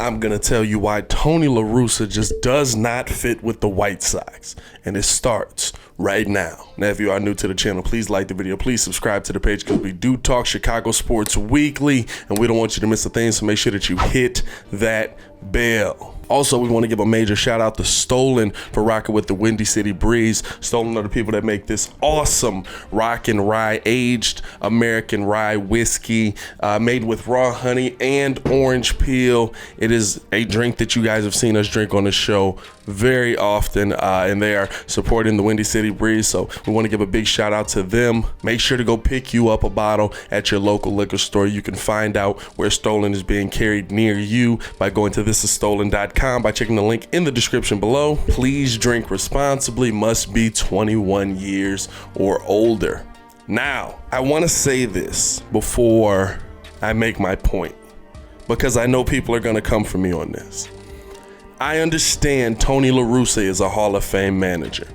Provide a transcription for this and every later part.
I'm going to tell you why Tony La Russa just does not fit with the White Sox. And it starts right now. Now, if you are new to the channel, please like the video. Please subscribe to the page because we do talk Chicago sports weekly and we don't want you to miss a thing. So make sure that you hit that bell. Also, we want to give a major shout out to Stolen for rocking with the Windy City Breeze. Stolen are the people that make this awesome rockin' rye, aged American rye whiskey made with raw honey and orange peel. It is a drink that you guys have seen us drink on the show very often, and they are supporting the Windy City Breeze. So we want to give a big shout out to them. Make sure to go pick you up a bottle at your local liquor store. You can find out where Stolen is being carried near you by going to thisisstolen.com. By checking the link in the description below. Please drink responsibly, must be 21 years or older. Now, I want to say this before I make my point, because I know people are going to come for me on this. I understand Tony La Russa is a Hall of Fame manager.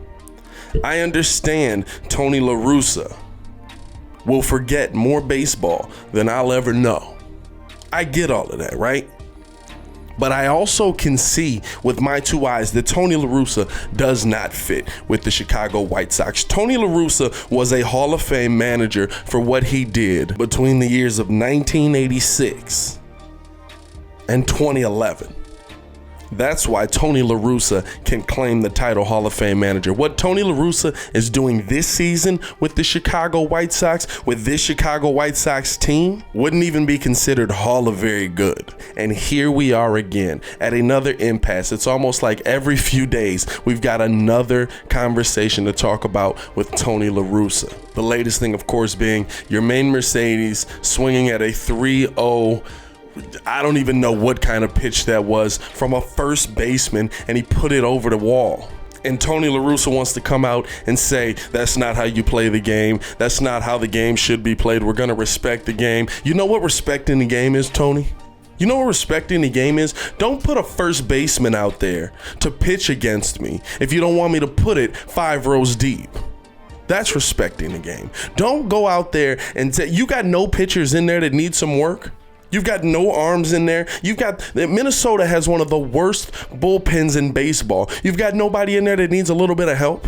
I understand Tony La Russa will forget more baseball than I'll ever know. I get all of that, right? But I also can see with my two eyes that Tony La Russa does not fit with the Chicago White Sox. Tony La Russa was a Hall of Fame manager for what he did between the years of 1986 and 2011. That's why Tony La Russa can claim the title Hall of Fame manager. What Tony La Russa is doing this season with the Chicago White Sox, with this Chicago White Sox team, wouldn't even be considered Hall of Very Good. And here we are again at another impasse. It's almost like every few days we've got another conversation to talk about with Tony La Russa. The latest thing, of course, being your main Mercedes swinging at a 3-0. I don't even know what kind of pitch that was from a first baseman, and he put it over the wall. And Tony La Russa wants to come out and say, that's not how you play the game. That's not how the game should be played. We're going to respect the game. You know what respecting the game is, Tony? You know what respecting the game is? Don't put a first baseman out there to pitch against me if you don't want me to put it 5 rows deep. That's respecting the game. Don't go out there and say, you got no pitchers in there that need some work. You've got no arms in there. Minnesota has one of the worst bullpens in baseball. You've got nobody in there that needs a little bit of help.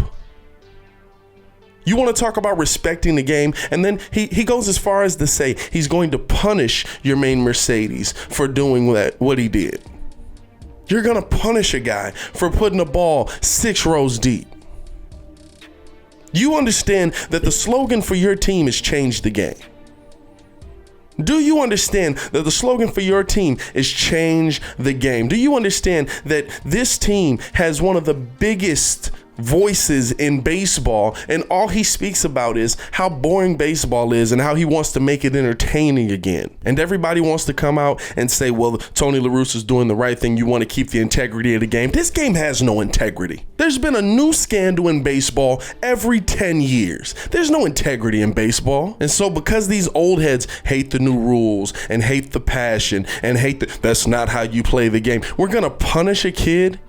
You want to talk about respecting the game, and then he goes as far as to say he's going to punish your main Mercedes for doing what he did. You're going to punish a guy for putting a ball 6 rows deep. You understand that the slogan for your team is change the game. Do you understand that the slogan for your team is change the game? Do you understand that this team has one of the biggest voices in baseball, and all he speaks about is how boring baseball is and how he wants to make it entertaining again? And everybody wants to come out and say, well, Tony La Russa is doing the right thing. You want to keep the integrity of the game. This game has no integrity. There's been a new scandal in baseball every 10 years. There's no integrity in baseball. And so because these old heads hate the new rules and hate the passion and that's not how you play the game, we're going to punish a kid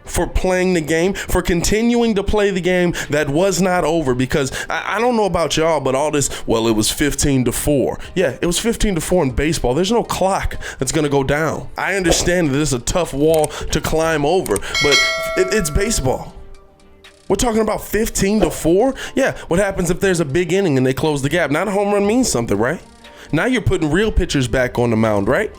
for playing the game, for continuing to play the game that was not over. Because I don't know about y'all, but all this, well, it was 15-4. Yeah, it was 15-4 in baseball. There's no clock that's going to go down. I understand that it's a tough wall to climb over, but it's baseball. We're talking about 15-4. Yeah, what happens if there's a big inning and they close the gap? Now the home run means something, right? Now you're putting real pitchers back on the mound, right?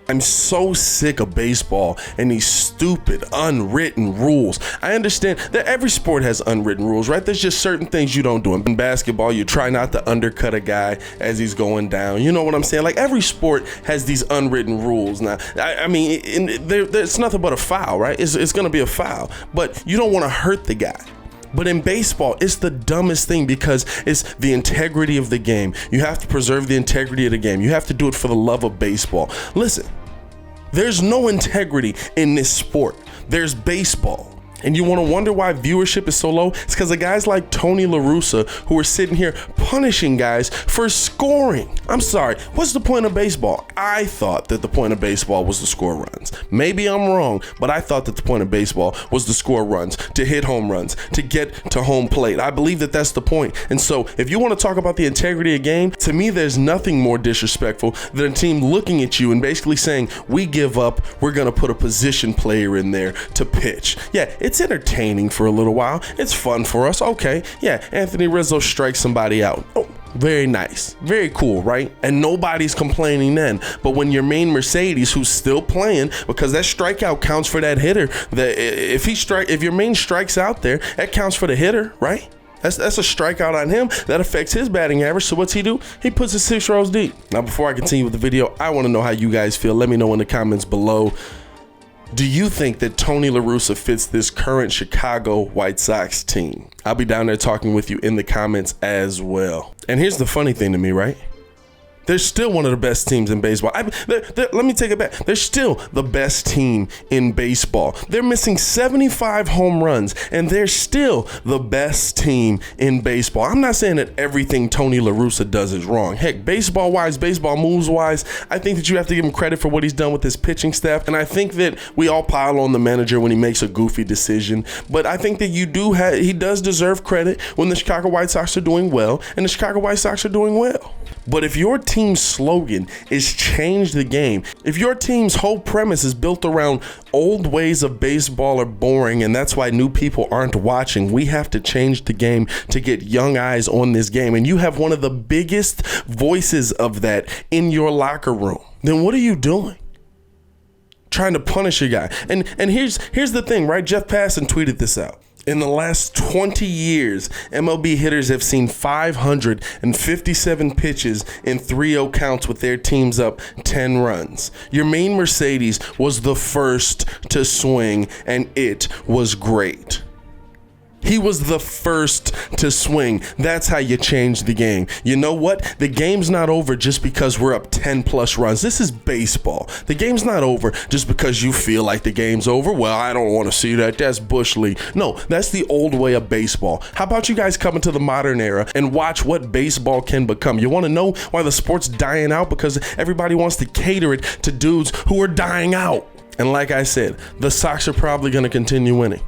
I'm so sick of baseball and these stupid unwritten rules. I understand that every sport has unwritten rules, right? There's just certain things you don't do. In basketball, you try not to undercut a guy as he's going down. You know what I'm saying? Like every sport has these unwritten rules. Now, I mean, it's nothing but a foul, right? It's going to be a foul, but you don't want to hurt the guy. But in baseball, it's the dumbest thing because it's the integrity of the game. You have to preserve the integrity of the game. You have to do it for the love of baseball. Listen, there's no integrity in this sport. There's baseball. And you want to wonder why viewership is so low? It's because of guys like Tony La Russa who are sitting here punishing guys for scoring. I'm sorry, what's the point of baseball? I thought that the point of baseball was to score runs. Maybe I'm wrong, but I thought that the point of baseball was to score runs, to hit home runs, to get to home plate. I believe that that's the point. And so if you want to talk about the integrity of game, to me, there's nothing more disrespectful than a team looking at you and basically saying, we give up, we're going to put a position player in there to pitch. Yeah, it's entertaining for a little while. It's fun for us. Okay, yeah, Anthony Rizzo strikes somebody out. Oh, very nice, very cool, right? And nobody's complaining then. But when your main Mercedes, who's still playing, because that strikeout counts for that hitter, that if your main strikes out there, that counts for the hitter, right? That's a strikeout on him. That affects his batting average. So what's he do? He puts it 6 rows deep. Now, before I continue with the video, I want to know how you guys feel. Let me know in the comments below. Do you think that Tony La Russa fits this current Chicago White Sox team? I'll be down there talking with you in the comments as well. And here's the funny thing to me, right? They're still one of the best teams in baseball. Let me take it back. They're still the best team in baseball. They're missing 75 home runs, and they're still the best team in baseball. I'm not saying that everything Tony La Russa does is wrong. Heck, baseball-wise, baseball moves-wise, I think that you have to give him credit for what he's done with his pitching staff, and I think that we all pile on the manager when he makes a goofy decision, but I think that he does deserve credit when the Chicago White Sox are doing well, and the Chicago White Sox are doing well. But if your team's slogan is change the game, if your team's whole premise is built around old ways of baseball are boring and that's why new people aren't watching, we have to change the game to get young eyes on this game, and you have one of the biggest voices of that in your locker room, then what are you doing? Trying to punish a guy. And here's the thing, right? Jeff Passan tweeted this out. In the last 20 years, MLB hitters have seen 557 pitches in 3-0 counts with their teams up 10 runs. Your main Mercedes was the first to swing, and it was great. He was the first to swing. That's how you change the game. You know what? The game's not over just because we're up 10 plus runs. This is baseball. The game's not over just because you feel like the game's over. Well, I don't want to see that. That's Bush League. No, that's the old way of baseball. How about you guys come into the modern era and watch what baseball can become? You want to know why the sport's dying out? Because everybody wants to cater it to dudes who are dying out. And like I said, the Sox are probably going to continue winning.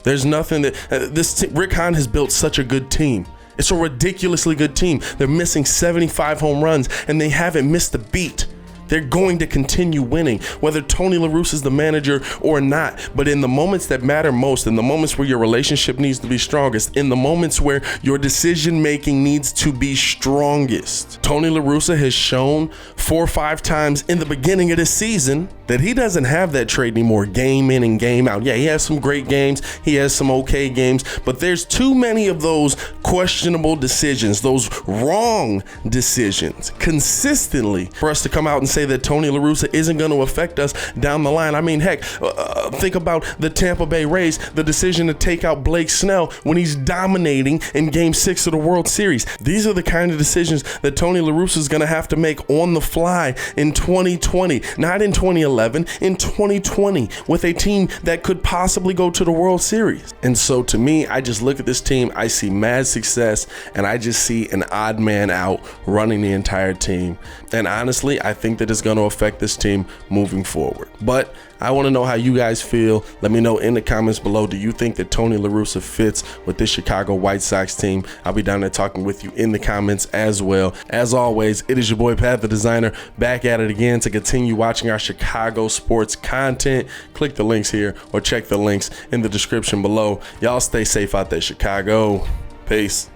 There's nothing that Rick Hahn has built such a good team. It's a ridiculously good team. They're missing 75 home runs and they haven't missed a beat. They're going to continue winning, whether Tony La Russa is the manager or not. But in the moments that matter most, in the moments where your relationship needs to be strongest, in the moments where your decision making needs to be strongest, Tony La Russa has shown 4 or 5 times in the beginning of this season that he doesn't have that trait anymore, game in and game out. Yeah, he has some great games, he has some okay games, but there's too many of those questionable decisions, those wrong decisions consistently for us to come out and say that Tony La Russa isn't going to affect us down the line. I mean, heck, think about the Tampa Bay Rays, the decision to take out Blake Snell when he's dominating in Game 6 of the World Series. These are the kind of decisions that Tony La Russa is going to have to make on the fly in 2020, not in 2011, in 2020, with a team that could possibly go to the World Series. And so to me, I just look at this team, I see mad success, and I just see an odd man out running the entire team. And honestly, I think that it's going to affect this team moving forward. But I want to know how you guys feel. Let me know in the comments below. Do you think that Tony La Russa fits with this Chicago White Sox team? I'll be down there talking with you in the comments as well. As always, it is your boy Pat the Designer, back at it again to continue watching our Chicago sports content. Click the links here or check the links in the description below. Y'all stay safe out there, Chicago. Peace.